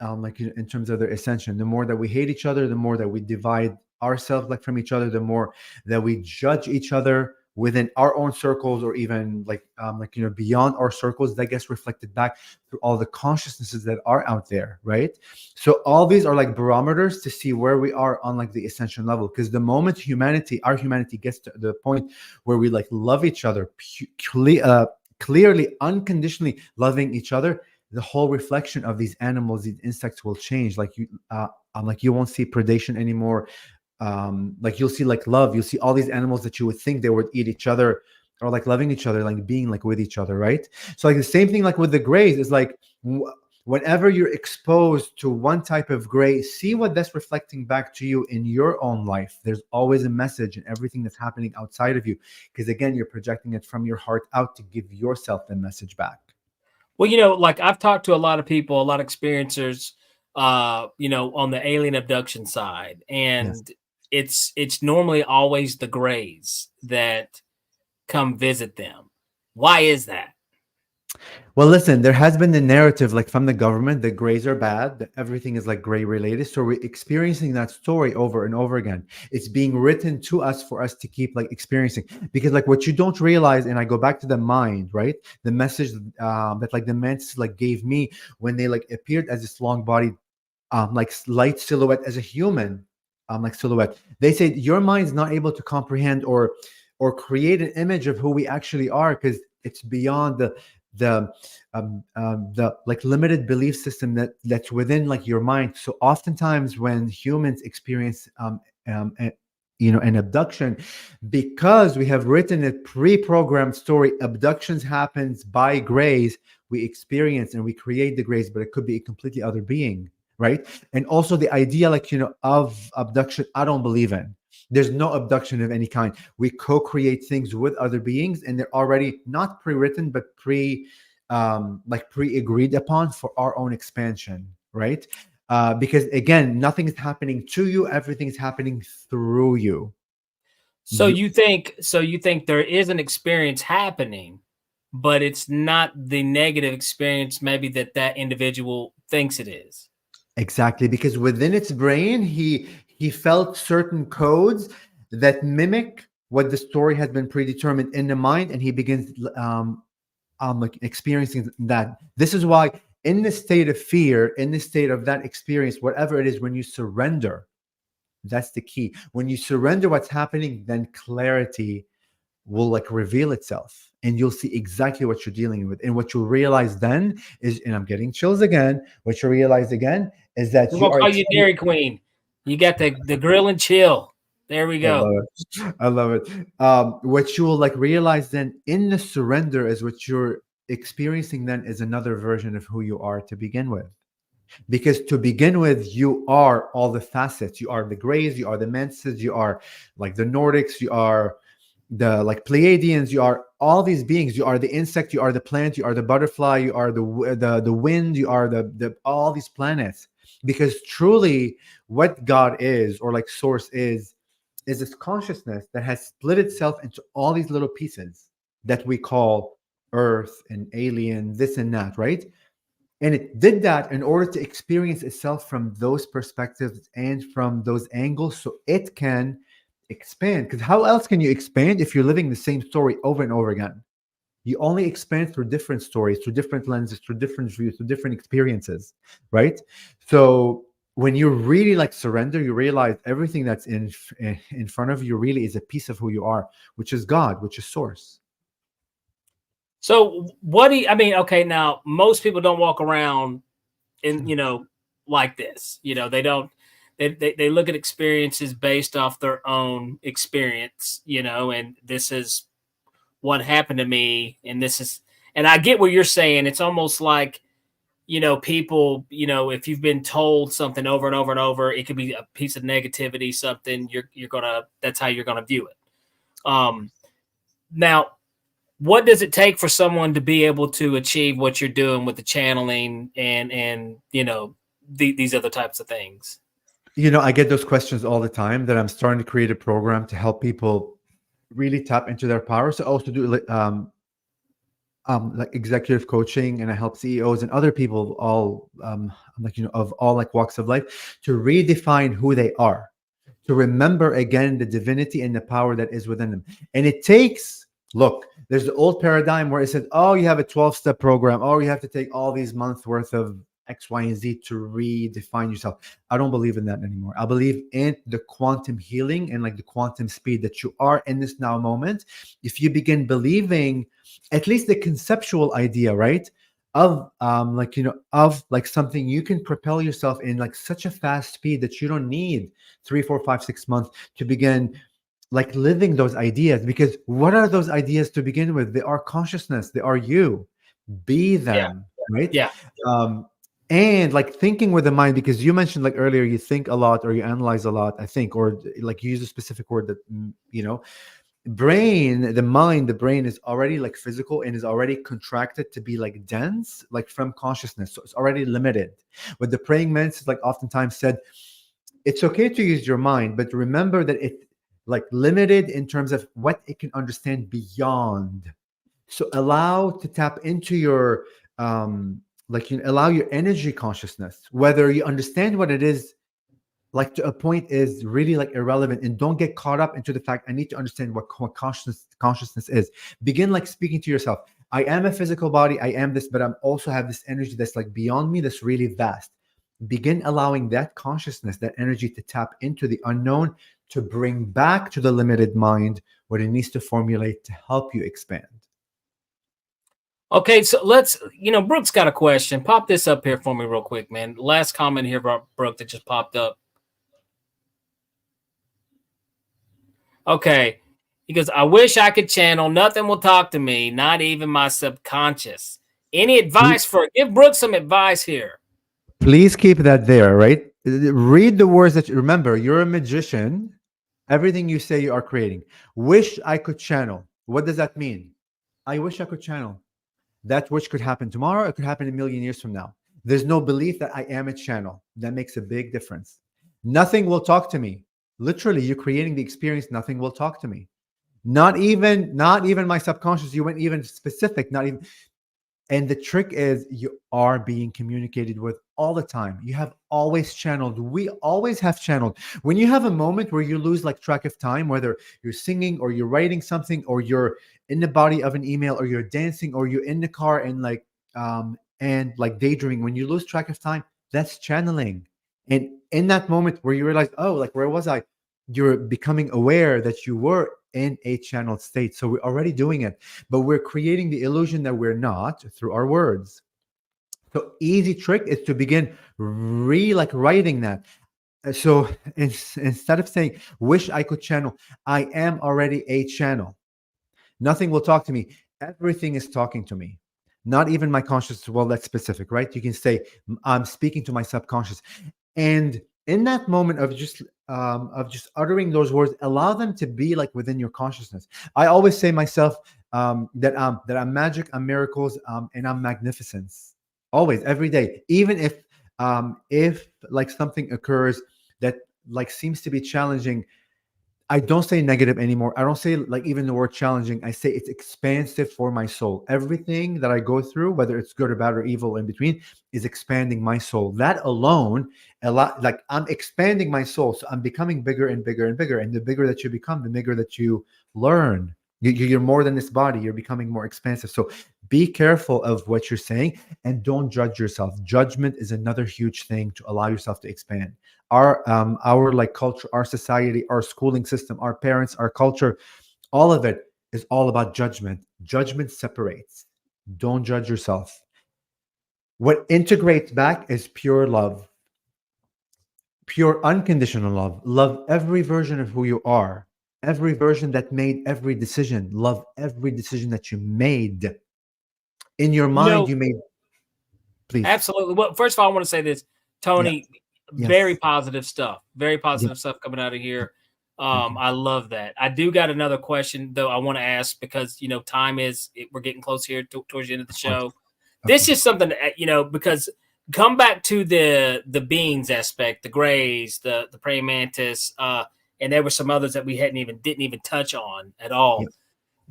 In terms of their ascension. The more that we hate each other, the more that we divide ourselves like from each other, the more that we judge each other within our own circles, or even beyond our circles, that gets reflected back through all the consciousnesses that are out there, right? So all these are like barometers to see where we are on like the ascension level. Because the moment our humanity gets to the point where we like love each other, clearly, unconditionally loving each other, the whole reflection of these animals, these insects will change. Like you won't see predation anymore. Like you'll see like love. You'll see all these animals that you would think they would eat each other, or like loving each other, like being like with each other, right? So like the same thing like with the grays is like whenever you're exposed to one type of gray, see what that's reflecting back to you in your own life. There's always a message in everything that's happening outside of you, because again, you're projecting it from your heart out to give yourself the message back. Well, like I've talked to a lot of people, a lot of experiencers, on the alien abduction side, and yes, it's normally always the grays that come visit them. Why is that? Well, listen, there has been the narrative like from the government that grays are bad, that everything is like gray related. So we're experiencing that story over and over again. It's being written to us for us to keep like experiencing, because like what you don't realize, and I go back to the mind, right? The message that like the mantis like gave me when they like appeared as this long bodied like light silhouette as a human like silhouette. They say your mind's not able to comprehend or create an image of who we actually are, because it's beyond the like limited belief system that's within like your mind. So oftentimes when humans experience an abduction, because we have written a pre-programmed story, abductions happens by grays, we experience and we create the grays, but it could be a completely other being, right? And also the idea of abduction, I don't believe in. There's no abduction of any kind. We co-create things with other beings, and they're already not pre-written, but pre-agreed upon for our own expansion, right? Because again, nothing is happening to you; everything is happening through you. So you think there is an experience happening, but it's not the negative experience maybe that individual thinks it is. Exactly, because within its brain, he felt certain codes that mimic what the story has been predetermined in the mind, and he begins like experiencing that. This is why in the state of fear, in the state of that experience, whatever it is, when you surrender, that's the key. When you surrender what's happening, then clarity will like reveal itself, and you'll see exactly what you're dealing with. And what you'll realize then is, and I'm getting chills again, what you realize again is that I'm gonna call you Dairy Queen. You got the grill and chill. There we go. I love it. What you will like realize then in the surrender is what you're experiencing then is another version of who you are to begin with. Because to begin with, you are all the facets. You are the Greys, you are the Mantises, you are like the Nordics, you are the like Pleiadians, you are all these beings. You are the insect, you are the plant, you are the butterfly, you are the wind, you are the all these planets. Because truly, what God is, or like Source is this consciousness that has split itself into all these little pieces that we call Earth and alien, this and that, right? And it did that in order to experience itself from those perspectives and from those angles so it can expand. Because how else can you expand if you're living the same story over and over again? You only expand through different stories, through different lenses, through different views, through different experiences, right? So when you really like surrender, you realize everything that's in front of you really is a piece of who you are, which is God, which is Source. So what do you, I mean, okay, now most people don't walk around in, like this, they don't, they look at experiences based off their own experience, and this is what happened to me. And and I get what you're saying. It's almost like, people, if you've been told something over and over and over, it could be a piece of negativity, something that's how you're going to view it. Now, what does it take for someone to be able to achieve what you're doing with the channeling and these other types of things? I get those questions all the time, that I'm starting to create a program to help people really tap into their power. So also do like executive coaching, and I help CEOs and other people all of all like walks of life to redefine who they are, to remember again the divinity and the power that is within them. And it takes, look, there's the old paradigm where it said, oh, you have a 12-step program, or you have to take all these months worth of X, Y, and Z to redefine yourself. I don't believe in that anymore. I believe in the quantum healing and like the quantum speed that you are in this now moment. If you begin believing at least the conceptual idea, right, of of like something you can propel yourself in like such a fast speed that you don't need 3, 4, 5, 6 months to begin like living those ideas. Because what are those ideas to begin with? They are consciousness. They are you. Be them, right? Yeah. And like thinking with the mind, because you mentioned like earlier, you think a lot or you analyze a lot, I think, or like you use a specific word that, brain, the mind, the brain is already like physical and is already contracted to be like dense, like from consciousness. So it's already limited. But the praying mantis like oftentimes said, it's okay to use your mind, but remember that it like limited in terms of what it can understand beyond. So allow to tap into your allow your energy consciousness, whether you understand what it is, like to a point, is really like irrelevant. And don't get caught up into the fact I need to understand what consciousness is. Begin like speaking to yourself. I am a physical body, I am this, but I'm also have this energy that's like beyond me, that's really vast. Begin allowing that consciousness, that energy to tap into the unknown, to bring back to the limited mind what it needs to formulate to help you expand. Okay, so let's, Brooke's got a question. Pop this up here for me real quick, man. Last comment here about Brooke that just popped up. Okay. He goes, I wish I could channel. Nothing will talk to me, not even my subconscious. Any advice give Brooke some advice here? Please keep that there, right? Read the words that remember, you're a magician. Everything you say, you are creating. Wish I could channel. What does that mean? I wish I could channel. That which could happen tomorrow, it could happen a million years from now. There's no belief that I am a channel. That makes a big difference. Nothing will talk to me. Literally, you're creating the experience. Nothing will talk to me. Not even my subconscious. You went even specific, not even. And the trick is you are being communicated with all the time. You have always channeled. We always have channeled. When you have a moment where you lose like track of time, whether you're singing or you're writing something or you're in the body of an email or you're dancing or you're in the car and like daydreaming, when you lose track of time, that's channeling. And in that moment where you realize, oh, like where was I? You're becoming aware that you were in a channeled state. So we're already doing it, but we're creating the illusion that we're not through our words. So easy trick is to begin writing that. So instead of saying, wish I could channel, I am already a channel. Nothing will talk to me. Everything is talking to me. not even my conscious. Well, that's specific, right? You can say, I'm speaking to my subconscious. And in that moment of just uttering those words, allow them to be like within your consciousness. I always say myself that I'm magic, I'm miracles, and I'm magnificence. Always, every day, even if like something occurs that like seems to be challenging, I don't say negative anymore. I don't say like even the word challenging. I say it's expansive for my soul. Everything that I go through, whether it's good or bad or evil in between, is expanding my soul. That alone, a lot, like I'm expanding my soul. So I'm becoming bigger and bigger and bigger. And the bigger that you become, the bigger that you learn. You're more than this body. You're becoming more expansive. So be careful of what you're saying and don't judge yourself. Judgment is another huge thing to allow yourself to expand. Our like culture, our society, our schooling system, our parents, our culture, all of it is all about judgment. Judgment separates. Don't judge yourself. What integrates back is pure love, pure unconditional love. Love every version of who you are, every version that made every decision. Love every decision that you made. In your mind, you made. Please. Absolutely. Well, first of all, I want to say this, Tony. Yes. Very positive stuff. Very positive stuff coming out of here. I love that. I do got another question though I want to ask because time is we're getting close here towards the end of the show. This is something that, because come back to the beings aspect, the grays, the praying mantis, and there were some others that we didn't even touch on at all. Yes.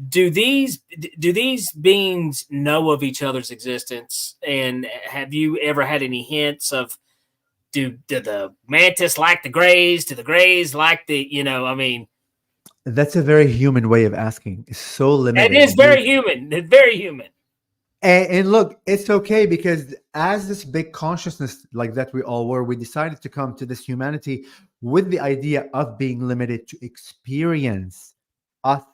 Do these beings know of each other's existence? And have you ever had any hints of do the mantis like the grays? Do the grays like the That's a very human way of asking. It's so limited. It is very human. It's very human. And look, it's okay because as this big consciousness like that we all were, we decided to come to this humanity with the idea of being limited to experience us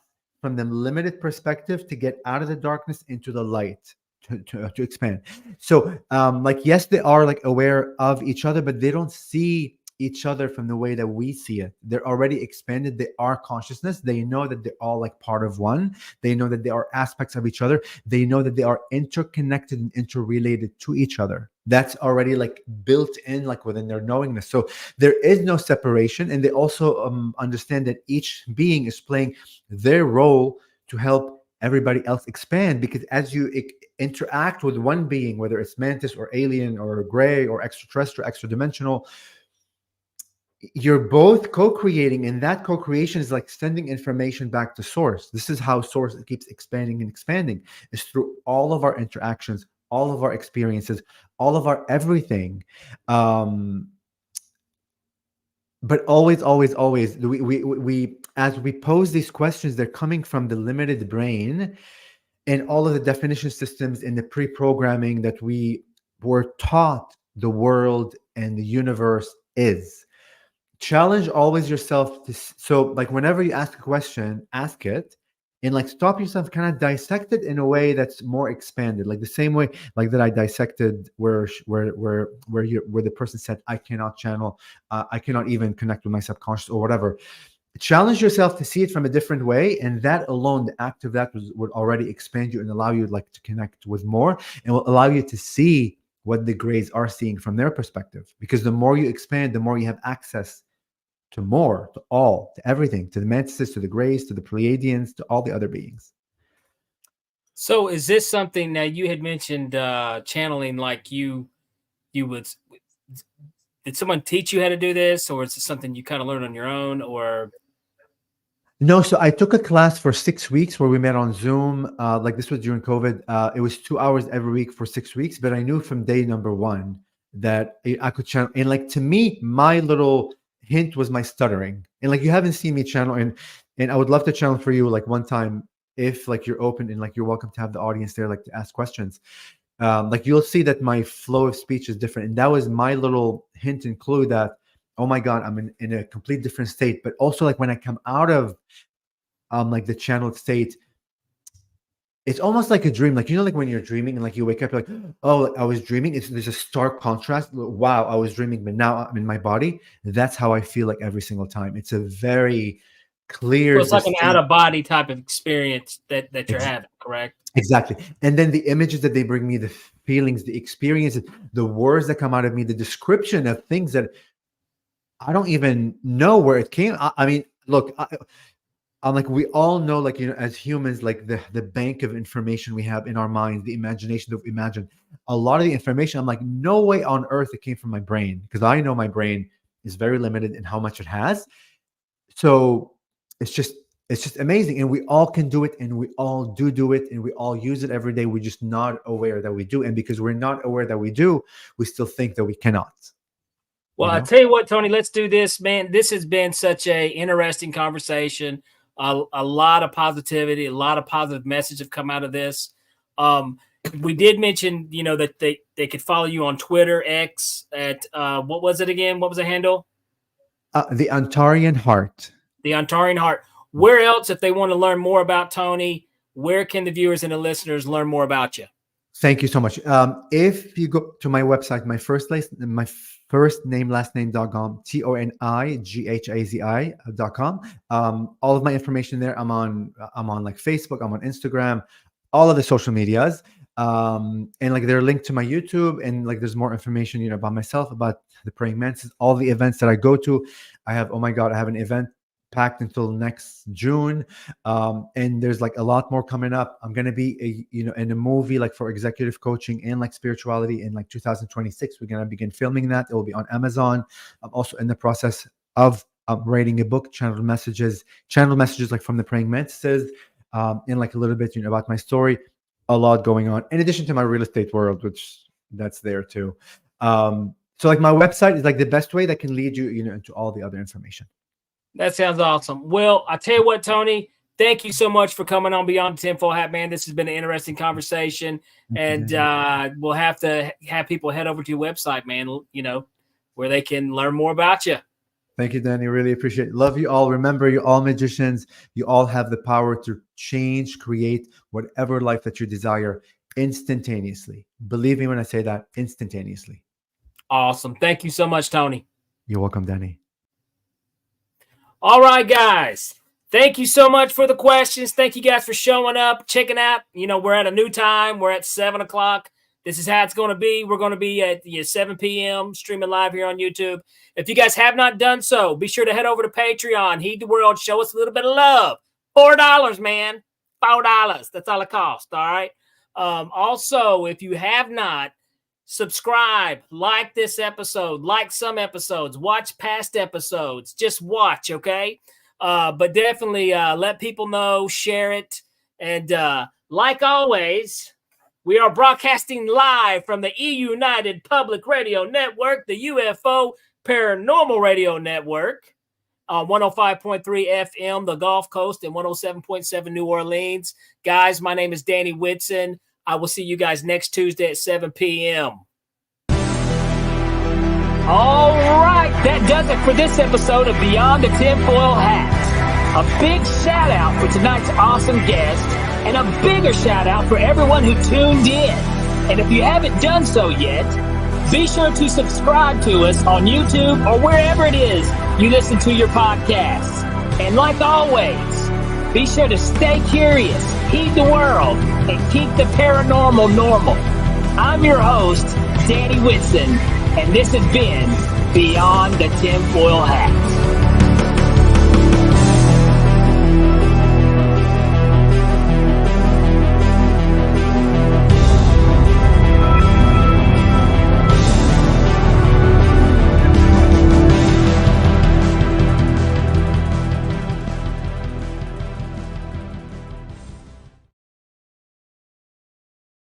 from the limited perspective to get out of the darkness into the light. To expand. So like yes, they are like aware of each other, but they don't see each other from the way that we see it. They're already expanded. They are consciousness. They know that they're all like part of one. They know that they are aspects of each other. They know that they are interconnected and interrelated to each other. That's already like built in like within their knowingness. So there is no separation. And they also understand that each being is playing their role to help everybody else expand, because as you interact with one being, whether it's mantis or alien or gray or extraterrestrial, extra dimensional, you're both co-creating, and that co-creation is like sending information back to source. This is how source keeps expanding and expanding, is through all of our interactions, all of our experiences, all of our everything. But always, we as we pose these questions, they're coming from the limited brain and all of the definition systems and the pre-programming that we were taught the world and the universe is. Challenge always yourself to, so like whenever you ask a question, ask it and like stop yourself, kind of dissect it in a way that's more expanded, like the same way like that I dissected where the person said I cannot channel, I cannot even connect with my subconscious or whatever. Challenge yourself to see it from a different way, and that alone, the act of that would already expand you and allow you like to connect with more, and will allow you to see what the grays are seeing from their perspective. Because the more you expand, the more you have access to more, to all, to everything, to the mantises, to the grays, to the Pleiadians, to all the other beings. So is this something now you had mentioned channeling, like you would, did someone teach you how to do this, or is it something you kind of learn on your own, or? No, so I took a class for 6 weeks where we met on Zoom. Like this was during COVID. It was 2 hours every week for 6 weeks, but I knew from day number one that I could channel. And like, to me, my little hint was my stuttering. And like, you haven't seen me channel, and I would love to channel for you like one time, if like you're open and like you're welcome to have the audience there, like to ask questions. Like you'll see that my flow of speech is different. And that was my little hint and clue that, oh my God, I'm in a complete different state. But also like when I come out of like the channeled state, it's almost like a dream. Like, like when you're dreaming and like you wake up, you're like, oh, I was dreaming. There's a stark contrast. Wow, I was dreaming, but now I'm in my body. That's how I feel like every single time. It's a very clears. So it's like an out-of-body type of experience that you're having, correct? Exactly. And then the images that they bring me, the feelings, the experiences, the words that come out of me, the description of things that I don't even know where it came. I mean, look, I'm like, we all know, like, you know, as humans, like the bank of information we have in our minds, the imagination that we imagine, a lot of the information, I'm like, no way on earth it came from my brain, because I know my brain is very limited in how much it has. So it's just amazing. And we all can do it, and we all do it, and we all use it every day. We're just not aware that we do. And because we're not aware that we do, we still think that we cannot. Well, I'll tell you what, Tony, let's do this, man. This has been such a interesting conversation. A lot of positivity, a lot of positive message have come out of this. We did mention, you know, that they could follow you on Twitter, X, at what was it again? What was the handle? The Antarean-Heart. The Antarean-Heart. Where else, if they want to learn more about Tony, where can the viewers and the listeners learn more about you? Thank you so much. If you go to my website, my first name, last name.com, TONIGHAZI.com. All of my information there. I'm on like Facebook, I'm on Instagram, all of the social medias. And like they're linked to my YouTube, and like there's more information, you know, about myself, about the Praying Mantis, all the events that I go to. I have, oh my God, I have an event packed until next June. And there's like a lot more coming up. I'm going to be in a movie, like for executive coaching and like spirituality, in like 2026. We're going to begin filming that. It will be on Amazon. I'm also in the process of writing a book, channel messages like from the Praying Mantises, and like a little bit, you know, about my story. A lot going on in addition to my real estate world, which that's there too. So like my website is like the best way that can lead you, you know, into all the other information. That sounds awesome. Well, I tell you what, Tony, thank you so much for coming on Beyond the Tinfoil Hat, man. This has been an interesting conversation, and we'll have to have people head over to your website, man, you know, where they can learn more about you. Thank you, Danny. Really appreciate it. Love you all. Remember, you're all magicians. You all have the power to change, create whatever life that you desire instantaneously. Believe me when I say that, instantaneously. Awesome. Thank you so much, Tony. You're welcome, Danny. All right, guys. Thank you so much for the questions. Thank you guys for showing up, checking out. You know, we're at a new time. We're at 7 o'clock. This is how it's going to be. We're going to be at 7 p.m. streaming live here on YouTube. If you guys have not done so, be sure to head over to Patreon. Heed the world. Show us a little bit of love. $4, man. $4. That's all it costs. All right. Also, if you have not, subscribe, like this episode, like some episodes, watch past episodes. Just watch, okay? But definitely let people know, share it. And like always, we are broadcasting live from the E-United Public Radio Network, the UFO Paranormal Radio Network, 105.3 FM, the Gulf Coast, and 107.7 New Orleans. Guys, my name is Danny Whitson. I will see you guys next Tuesday at 7 p.m. All right, that does it for this episode of Beyond the Tinfoil Hat. A big shout out for tonight's awesome guest, and a bigger shout out for everyone who tuned in. And if you haven't done so yet, be sure to subscribe to us on YouTube or wherever it is you listen to your podcasts. And like always, be sure to stay curious, heed the world, and keep the paranormal normal. I'm your host, Danny Whitson, and this has been Beyond the Tinfoil Hat.